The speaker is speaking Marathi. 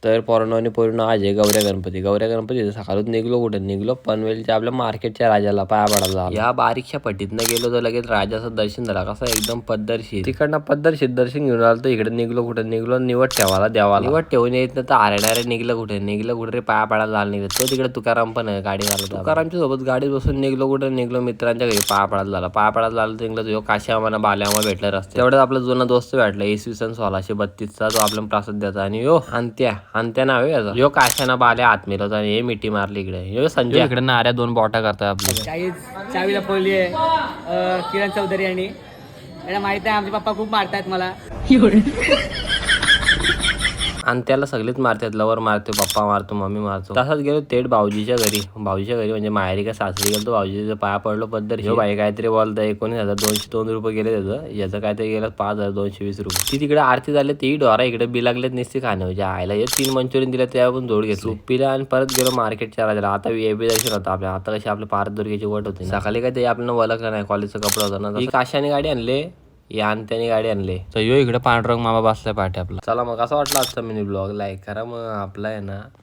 तर पोरांनो पोरींनो आज आहे गौऱ्या गणपती सकाळून निघलो पनवेलच्या आपल्या मार्केटच्या राजाला पाया पडायला. या बारीकशा पट्टीतनं गेलो तर लगेच राजाचं दर्शन झाला. कसं एकदम पद्धतशीर तिकडनं पद्धतशीर दर्शन घेऊन आलो. तर इकडे निघलो निवड ठेवायला देवाला. निवड ठेवून येत तर आरणारे निघलं कुठे रे पाया पडायला झाला निघत. तो तिकडे तुकाराम पण आहे गाडी घालत. तुकारामच्या सोबत गाडीत बसून निघलो मित्रांच्या घरी पाया पडायला झाला. तो काशी आम्हाला बाल्या आम्हाला भेटला रस्ते. तेवढ्यात आपला जुना दोस्त भेटला इसवी सन 1632चा तो आपल्याला प्रसाद द्यायचा. आणि यो अंत्या नाव आहे याचा. यो काशाना बाल्या आत मिळवत आणि हे मिठी मारली इकडे. यो संजय इकडे नाऱ्या 2 बॉटा करताय आपली. चावी लपवली आहे किरण चौधरी यांनी. याला माहित आहे आमचे पप्पा खूप मारतायत मला. आणि त्याला सगळेच मारतात. लवर मारतो, पप्पा मारतो, मम्मी मारतो. तसाच गेलो थेट भाऊजीच्या घरी म्हणजे माहेरी का सासरी गेलो. भाऊजीच्या पाया पडलो पद्धत. हे बाई काहीतरी बोलताय 19,202 रुपये गेले त्याचं. याचं काहीतरी गेलं 5,220 रुपये. ती तिकडे आरती झाली. ती डोरा इकडे बी लागलेत निस्ती खाण्याच्या आयला. हे 3 मंचुरियन दिले त्या पण जोड घेतलो पिला आणि परत गेलो मार्केटच्या राजाला. आता VIP दर्शन होतं आपल्या. आता कशी आपल्या पारदुर्गेची वट होती. सकाळी काय ते आपल्याला वळखलं नाही कॉलेजचा कपडा होता ना. ही काशाने गाडी आणले या अंत्याने गाडी आणले. तर यो इकडे पांडुरंग मामा बसलाय पाठी आपला. चला मग असं वाटलं आजचा मिनी ब्लॉग लाईक करा. मग आपला आहे ना